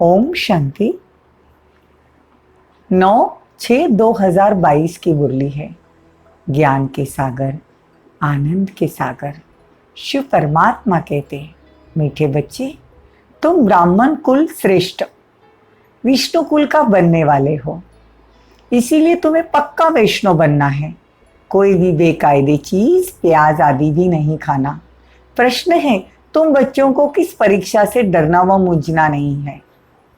ओम शांति। 9/6/2022 की मुरली है। ज्ञान के सागर, आनंद के सागर शिव परमात्मा कहते हैं, मीठे बच्चे, तुम ब्राह्मण कुल श्रेष्ठ विष्णु कुल का बनने वाले हो, इसीलिए तुम्हें पक्का वैष्णव बनना है। कोई भी बेकायदे चीज, प्याज आदि भी नहीं खाना। प्रश्न है, तुम बच्चों को किस परीक्षा से डरना व मूंझना नहीं है?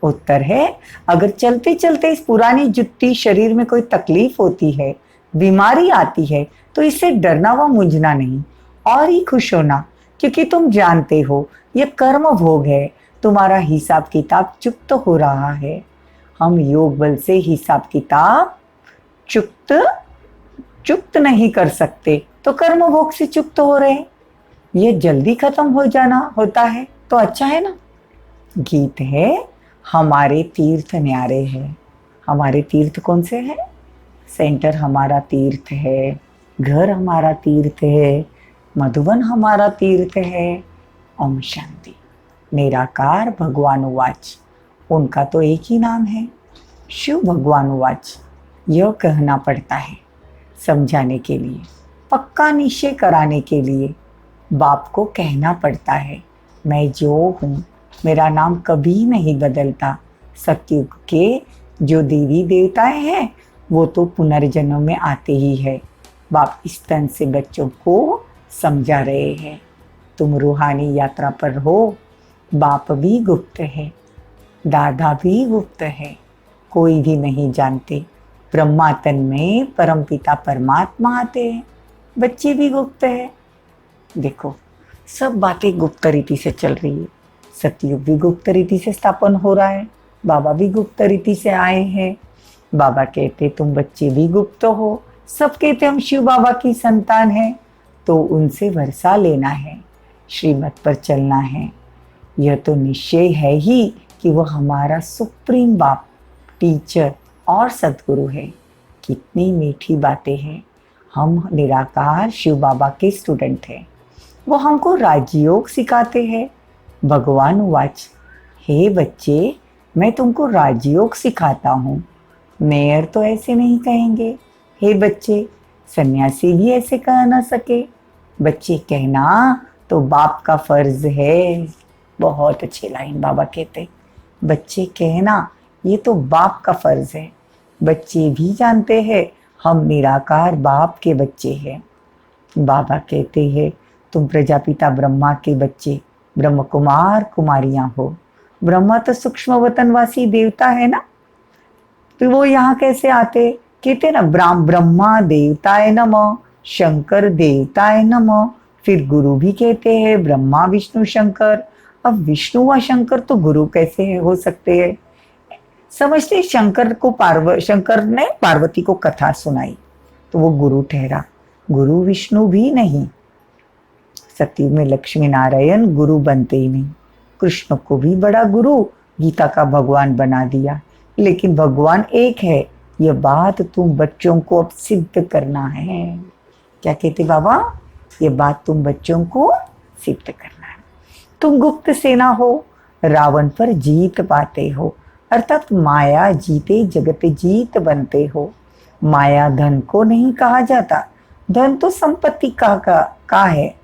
उत्तर है, अगर चलते चलते इस पुरानी जुत्ती शरीर में कोई तकलीफ होती है, बीमारी आती है, तो इससे डरना व मूंझना नहीं और ही खुश होना, क्योंकि तुम जानते हो ये कर्म भोग है। तुम्हारा हिसाब किताब चुप्त हो रहा है। हम योग बल से हिसाब किताब चुप्त नहीं कर सकते, तो कर्म भोग से चुप्त हो रहे। ये जल्दी खत्म हो जाना होता है तो अच्छा है ना। गीत है, हमारे तीर्थ न्यारे हैं। हमारे तीर्थ कौन से हैं? सेंटर हमारा तीर्थ है, घर हमारा तीर्थ है, मधुबन हमारा तीर्थ है। ओम शांति। निराकार भगवान उवाच, उनका तो एक ही नाम है, शिव भगवान उवाच। यह कहना पड़ता है समझाने के लिए, पक्का निश्चय कराने के लिए। बाप को कहना पड़ता है, मैं जो हूँ, मेरा नाम कभी नहीं बदलता। सतयुग के जो देवी देवताएं हैं वो तो पुनर्जन्म में आते ही है। बाप इस तन से बच्चों को समझा रहे हैं। तुम रूहानी यात्रा पर हो। बाप भी गुप्त है, दादा भी गुप्त है, कोई भी नहीं जानते। ब्रह्मा तन में परमपिता परमात्मा आते हैं, बच्चे भी गुप्त है। देखो, सब बातें गुप्त रीति से चल रही है। सतयुग भी गुप्त रीति से स्थापन हो रहा है, बाबा भी गुप्त रीति से आए हैं। बाबा कहते तुम बच्चे भी गुप्त हो। सब कहते हम शिव बाबा की संतान हैं, तो उनसे वर्षा लेना है, श्रीमत पर चलना है। यह तो निश्चय है ही कि वह हमारा सुप्रीम बाप, टीचर और सद्गुरु है। कितनी मीठी बातें हैं। हम निराकार शिव बाबा के स्टूडेंट हैं। वो हमको राजयोग सिखाते हैं। भगवान उवाच, हे बच्चे, मैं तुमको राजयोग सिखाता हूँ। मेयर तो ऐसे नहीं कहेंगे, हे बच्चे। सन्यासी भी ऐसे कह ना सके। बच्चे कहना तो बाप का फर्ज है। बहुत अच्छी लाइन बाबा कहते, बच्चे कहना ये तो बाप का फर्ज है। बच्चे भी जानते हैं हम निराकार बाप के बच्चे हैं। बाबा कहते हैं तुम प्रजापिता ब्रह्मा के बच्चे, ब्रह्म कुमार कुमारियां हो। ब्रह्मा तो सूक्ष्म वतनवासी देवता है ना, तो वो यहाँ कैसे आते? कहते ना, ब्रह्मा देवताय नमः, शंकर देवताय नमः। फिर गुरु भी कहते हैं ब्रह्मा विष्णु शंकर। अब विष्णु व शंकर तो गुरु कैसे हो सकते हैं? समझते शंकर ने पार्वती को कथा सुनाई तो वो गुरु ठहरा। गुरु विष्णु भी नहीं। सतयुग में लक्ष्मी नारायण गुरु बनते ही नहीं। कृष्ण को भी बड़ा गुरु, गीता का भगवान बना दिया। लेकिन भगवान एक है, यह बात तुम बच्चों को अब सिद्ध करना है। क्या कहते बाबा? ये बात तुम बच्चों को सिद्ध करना है। तुम गुप्त सेना हो, रावण पर जीत पाते हो, अर्थात माया जीते जगत जीत बनते हो। माया धन को नहीं कहा जाता, धन तो संपत्ति का है।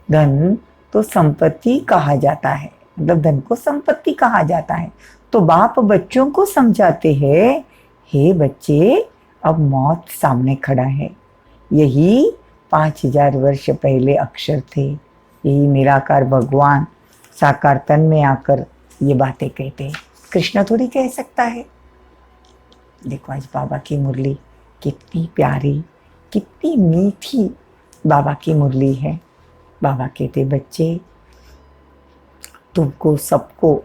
धन तो संपत्ति कहा जाता है, मतलब धन को संपत्ति कहा जाता है। तो बाप बच्चों को समझाते हैं, हे बच्चे, अब मौत सामने खड़ा है। यही 5000 वर्ष पहले अक्षर थे। यही निराकार भगवान साकार तन में आकर ये बातें कहते हैं। कृष्ण थोड़ी कह सकता है। देखो आज बाबा की मुरली कितनी प्यारी, कितनी मीठी बाबा की मुरली है। बाबा कहते बच्चे, तुमको सबको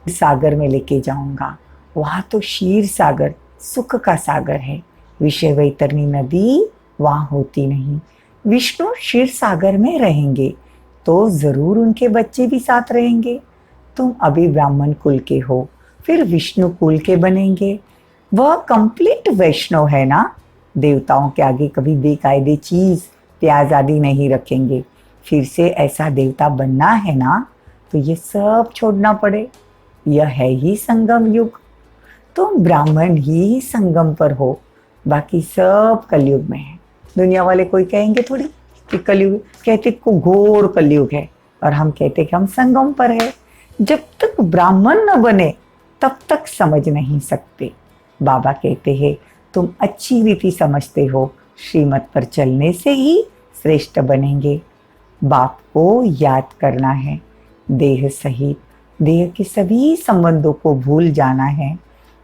सागर में लेके जाऊंगा। वहाँ तो क्षीर सागर, सुख का सागर है। विषय वैतरणी नदी वहाँ होती नहीं। विष्णु क्षीर सागर में रहेंगे तो जरूर उनके बच्चे भी साथ रहेंगे। तुम अभी ब्राह्मण कुल के हो, फिर विष्णु कुल के बनेंगे। वह कंप्लीट वैष्णव है ना। देवताओं के आगे कभी बेकायदे चीज, प्याज आदि नहीं रखेंगे। फिर से ऐसा देवता बनना है ना, तो ये सब छोड़ना पड़े। यह है ही संगम युग। तुम ब्राह्मण ही संगम पर हो, बाकी सब कलयुग में है। दुनिया वाले कोई कहेंगे थोड़ी कि कलयुग, कहते को घोर कलयुग है, और हम कहते कि हम संगम पर है। जब तक ब्राह्मण न बने तब तक समझ नहीं सकते। बाबा कहते हैं तुम अच्छी रीति समझते हो, श्रीमत पर चलने से ही श्रेष्ठ बनेंगे। बाप को याद करना है, देह सहित देह के सभी संबंधों को भूल जाना है।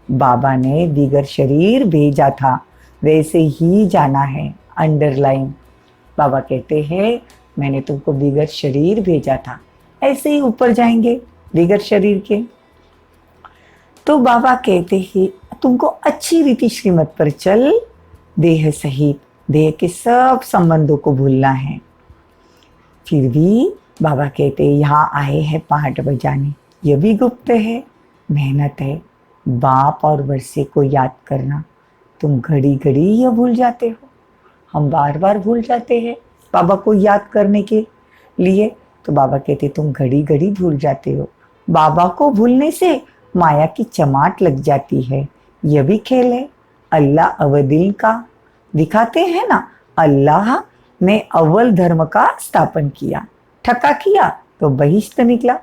बाबा ने बिगर शरीर भेजा था, वैसे ही जाना है। अंडरलाइन। बाबा कहते हैं मैंने तुमको बिगर शरीर भेजा था, ऐसे ही ऊपर जाएंगे बिगर शरीर के। तो बाबा कहते हैं तुमको अच्छी रीति श्रीमत पर चल, देह सहित देह के सब संबंधों को भूलना है। फिर भी बाबा कहते यहाँ आए हैं पाठ बजाने, यह भी गुप्त है, मेहनत है। बाप और वर्षे को याद करना। तुम घड़ी घड़ी यह भूल जाते हो, हम बार बार भूल जाते हैं बाबा को याद करने के लिए। तो बाबा कहते तुम घड़ी घड़ी भूल जाते हो। बाबा को भूलने से माया की चमाट लग जाती है, यह भी खेल है। अल्लाह अवदिल का दिखाते हैं ना, अल्लाह ने अव्वल धर्म का स्थापन किया, ठक्का किया तो बहिष्ठ निकला।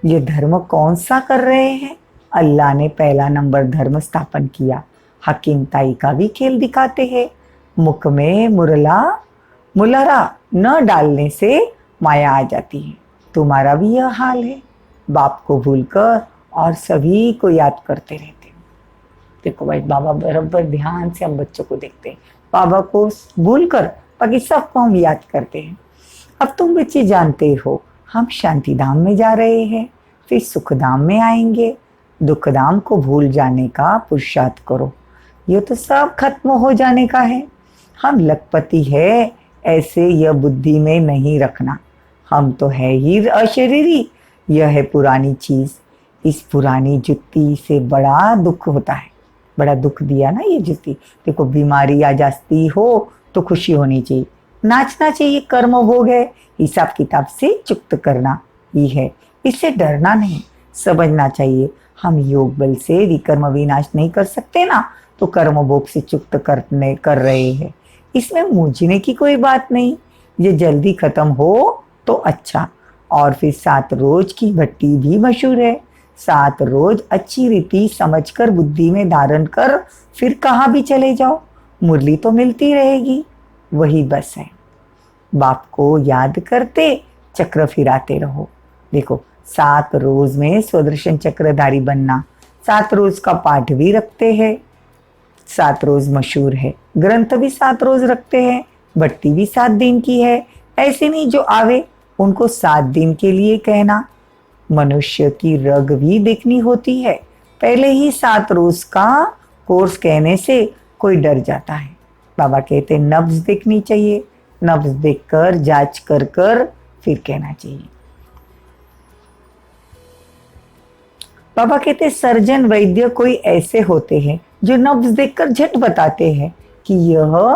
ये धर्म कौन सा कर रहे हैं? अल्लाह ने पहला नंबर धर्म स्थापन किया। हकीम ताई का भी खेल दिखाते हैं। मुख में मुलरा न डालने से माया आ जाती है। तुम्हारा भी यह हाल है, बाप को भूलकर और सभी को याद करते रहते हो। देखो भाई, बाबा बराबर ध्यान से हम बच्चों को देखते हैं, बाबा को भूलकर बाकी सबको हम याद करते हैं। अब तुम बच्चे जानते हो हम शांति धाम में जा रहे हैं, फिर सुख धाम में आएंगे। दुख धाम को भूल जाने का पुरुषार्थ करो, ये तो सब खत्म हो जाने का है। हम लखपति है ऐसे यह बुद्धि में नहीं रखना, हम तो है ही अशरीरी। यह है पुरानी चीज, इस पुरानी जुत्ती से बड़ा दुख होता है। बड़ा दुख दिया ना ये जुत्ती। देखो बीमारी आ जाती हो तो खुशी होनी चाहिए, नाचना चाहिए, कर्म भोग है, हिसाब किताब से चुक्त करना ही है, इससे डरना नहीं, समझना चाहिए हम योग बल से विकर्म विनाश नहीं कर सकते ना, तो कर्म भोग से चुक्त कर रहे हैं। इसमें मूझने की कोई बात नहीं, ये जल्दी खत्म हो तो अच्छा। और फिर 7 रोज की भट्टी भी मशहूर है। 7 रोज अच्छी रीति समझकर बुद्धि में धारण कर फिर कहाँ भी चले जाओ, मुरली तो मिलती रहेगी, वही बस है। बाप को याद करते चक्र फिराते रहो। देखो 7 रोज में स्वदर्शन चक्रधारी बनना, 7 रोज का पाठ भी रखते हैं, 7 रोज मशहूर है, ग्रंथ भी 7 रोज रखते हैं, भट्टी भी 7 दिन की है। ऐसे नहीं जो आवे उनको 7 दिन के लिए कहना। मनुष्य की रग भी देखनी होती है, पहले ही 7 रोज का कोर्स कहने से कोई डर जाता है। बाबा कहते नब्ज देखनी चाहिए, नब्ज देखकर जांच कर फिर कहना चाहिए। बाबा कहते सर्जन वैद्य कोई ऐसे होते हैं जो नब्ज देखकर झट बताते हैं कि यह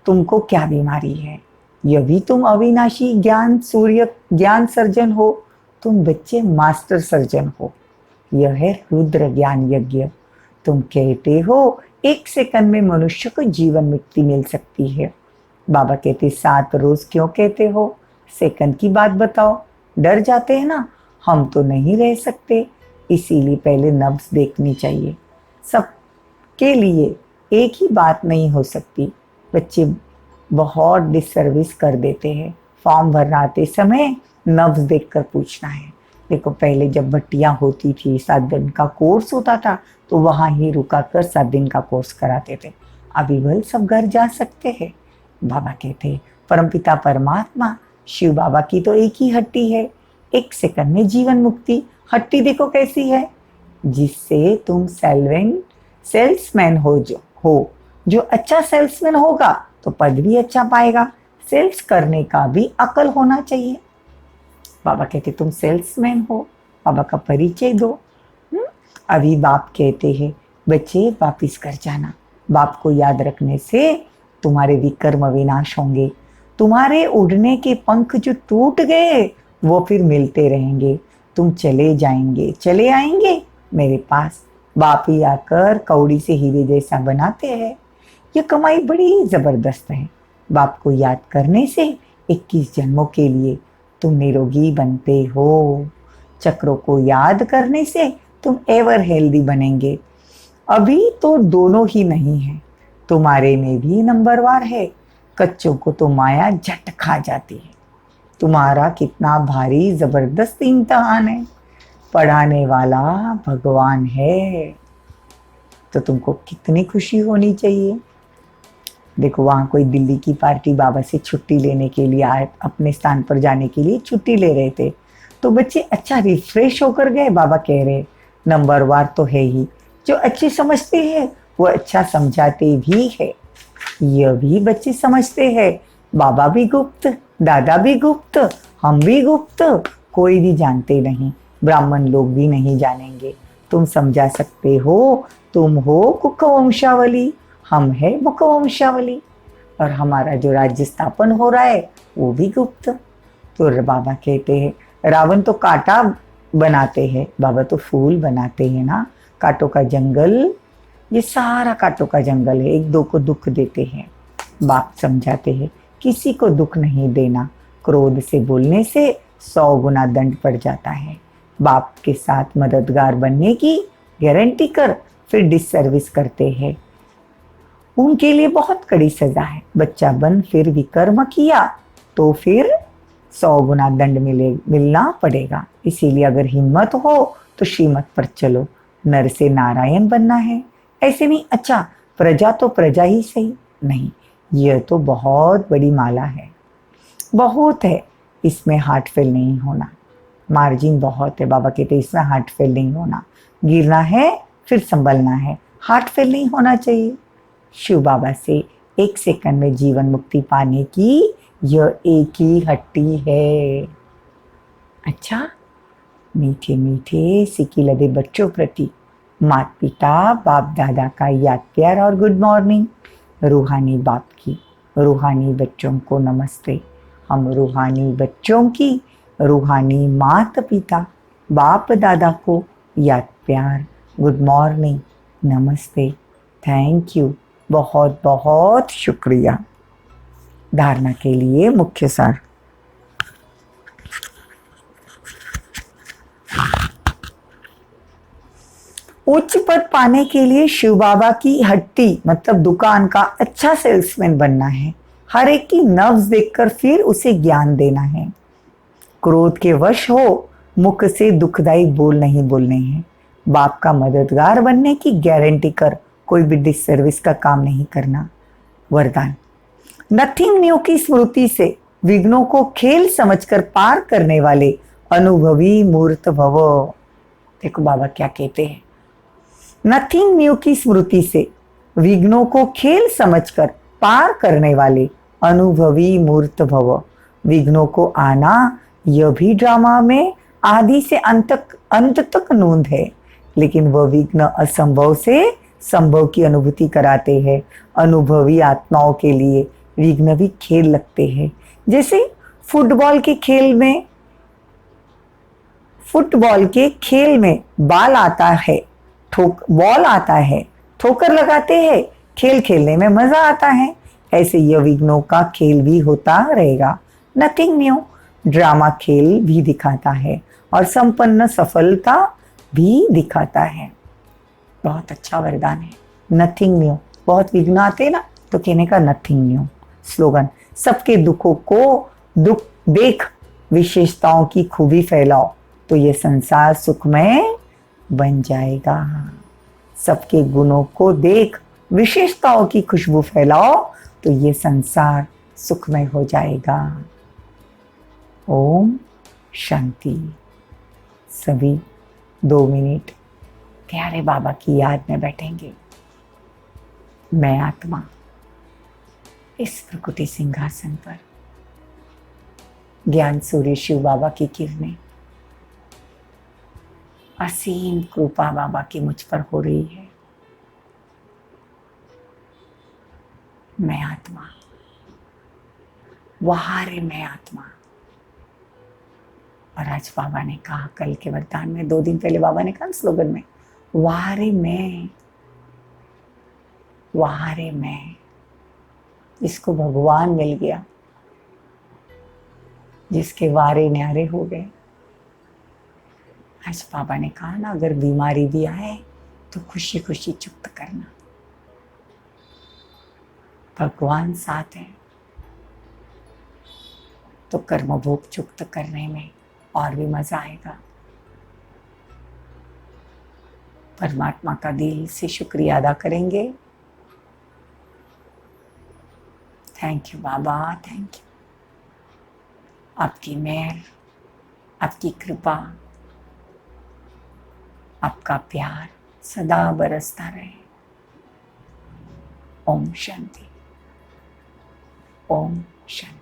तुमको क्या बीमारी है। यह भी तुम अविनाशी ज्ञान सूर्य ज्ञान सर्जन हो, तुम बच्चे मास्टर सर्जन हो। यह है रुद्र ज्ञान यज्ञ। तुम कहते हो 1 सेकंड में मनुष्य को जीवन मुक्ति मिल सकती है। बाबा कहते 7 रोज क्यों कहते हो, सेकंड की बात बताओ। डर जाते हैं ना, हम तो नहीं रह सकते, इसीलिए पहले नब्ज देखनी चाहिए। सबके लिए एक ही बात नहीं हो सकती, बच्चे बहुत डिसर्विस कर देते हैं। फॉर्म भरनाते समय नब्ज देखकर पूछना है। देखो पहले जब भट्टियाँ होती थी 7 दिन का कोर्स होता था, तो वहाँ ही रुका कर 7 दिन का कोर्स कराते थे। अभी भल सब घर जा सकते हैं। बाबा कहते परमपिता परमात्मा शिव बाबा की तो एक ही हट्टी है, 1 सेकंड में जीवन मुक्ति। हट्टी देखो कैसी है, जिससे तुम सेल्समैन हो जो अच्छा सेल्समैन होगा तो पद भी अच्छा पाएगा। सेल्स करने का भी अकल होना चाहिए। बाबा कहते तुम सेल्समैन हो, बाबा का परिचय दो। अभी बाप कहते हैं बच्चे वापिस कर जाना। बाप को याद रखने से तुम्हारे विकर्म विनाश होंगे। तुम्हारे उड़ने के पंख जो टूट गए वो फिर मिलते रहेंगे। तुम चले जाएंगे, चले आएंगे मेरे पास। बाप ही आकर कौड़ी से हीरे जैसा बनाते हैं। ये कमाई बड़ी जबरदस्त है। बाप को याद करने से 21 जन्मों के लिए तुम निरोगी बनते हो। चक्रों को याद करने से तुम एवर हेल्दी बनेंगे। अभी तो दोनों ही नहीं है, तुम्हारे में भी नंबरवार है। कच्चों को तो माया झट खा जाती है। तुम्हारा कितना भारी जबरदस्त इम्तिहान है। पढ़ाने वाला भगवान है, तो तुमको कितनी खुशी होनी चाहिए। देखो वहां कोई दिल्ली की पार्टी बाबा से छुट्टी लेने के लिए आए, अपने स्थान पर जाने के लिए छुट्टी ले रहे थे। तो बच्चे अच्छा रिफ्रेश होकर गए। बाबा कह रहे नंबरवार तो है ही, जो अच्छे समझते हैं वो अच्छा समझाते भी है। यह भी बच्चे समझते हैं। बाबा भी गुप्त, दादा भी गुप्त, हम भी गुप्त, कोई भी जानते नहीं। ब्राह्मण लोग भी नहीं जानेंगे। तुम समझा सकते हो। तुम हो कुक वंशावली, हम है मुख वंशावली, और हमारा जो राज्य स्थापन हो रहा है वो भी गुप्त। तो बाबा कहते हैं रावण तो कांटा बनाते हैं, बाबा तो फूल बनाते हैं ना। कांटों का जंगल, ये सारा कांटों का जंगल है। एक दो को दुख देते हैं। बाप समझाते हैं किसी को दुख नहीं देना। क्रोध से बोलने से 100 गुना दंड पड़ जाता है। बाप के साथ मददगार बनने की गारंटी कर फिर डिससर्विस करते हैं, उनके लिए बहुत कड़ी सजा है। बच्चा बन फिर विकर्म किया तो फिर 100 गुना दंड मिलना पड़ेगा। इसीलिए अगर हिम्मत हो तो श्रीमत पर चलो। नर से नारायण बनना है ऐसे नहीं, अच्छा प्रजा तो प्रजा ही सही नहीं। यह तो बहुत बड़ी माला है, बहुत है। इसमें हार्ट फेल नहीं होना, मार्जिन बहुत है। बाबा कहते इसमें हार्ट फेल नहीं होना। गिरना है फिर संभलना है, हार्ट फेल नहीं होना चाहिए। शिव बाबा से 1 सेकंड में जीवन मुक्ति पाने की यह एक ही हट्टी है। अच्छा, मीठे मीठे सिकी लदे बच्चों प्रति माता पिता बाप दादा का याद प्यार और गुड मॉर्निंग। रूहानी बाप की रूहानी बच्चों को नमस्ते। हम रूहानी बच्चों की रूहानी माता पिता बाप दादा को याद प्यार, गुड मॉर्निंग, नमस्ते, थैंक यू, बहुत बहुत शुक्रिया। धारणा के लिए मुख्य सार। उच्च पद पाने के लिए शिव बाबा की हट्टी मतलब दुकान का अच्छा सेल्समैन बनना है। हर एक की नब्ज देखकर फिर उसे ज्ञान देना है। क्रोध के वश हो मुख से दुखदायी बोल नहीं बोलने हैं। बाप का मददगार बनने की गारंटी कर कोई भी डिससर्विस का काम नहीं करना। वरदान, नथिंग न्यू की स्मृति से विघ्नों को खेल समझकर पार करने वाले अनुभवी मूर्त भव। देखो बाबा क्या कहते हैं, नथिंग न्यू की स्मृति से विघ्नों को खेल समझकर पार करने वाले अनुभवी मूर्त भव। विघ्नों को आना यह भी ड्रामा में आदि से अंत तक नूंद है, लेकिन वह विघ्न असंभव से संभव की अनुभूति कराते हैं। अनुभवी आत्माओं के लिए विघ्न भी खेल लगते हैं। जैसे फुटबॉल के खेल में बॉल आता है, ठोकर लगाते हैं, खेल खेलने में मजा आता है। ऐसे यह विघ्नों का खेल भी होता रहेगा। नथिंग न्यू ड्रामा खेल भी दिखाता है और संपन्न सफलता भी दिखाता है। बहुत अच्छा वरदान है, नथिंग न्यू। बहुत विघ्न आते ना तो कहने का नथिंग न्यू। स्लोगन, सबके दुखों को दुख देख विशेषताओं की खूबी फैलाओ तो ये संसार सुखमय बन जाएगा। सबके गुणों को देख विशेषताओं की खुशबू फैलाओ तो ये संसार सुखमय हो जाएगा। ओम शांति। सभी 2 मिनट प्यारे बाबा की याद में बैठेंगे। मैं आत्मा इस प्रकृति सिंहासन पर, ज्ञान सूर्य शिव बाबा की किरणें, असीम कृपा बाबा की मुझ पर हो रही है। मैं आत्मा, वहां रे मैं आत्मा, और आज बाबा ने कहा, कल के वरदान में, 2 दिन पहले बाबा ने कहा स्लोगन में, वारे मैं, वारे मैं, जिसको भगवान मिल गया, जिसके वारे न्यारे हो गए। आज बाबा ने कहा ना, अगर बीमारी भी आए तो खुशी खुशी चुप्त करना, भगवान साथ है तो कर्म भोग चुप्त करने में और भी मजा आएगा। परमात्मा का दिल से शुक्रिया अदा करेंगे। Thank you Baba, thank you. आपकी मेहर, आपकी कृपा, आपका प्यार सदा बरसता रहे। ओम शांति, ओम शांति।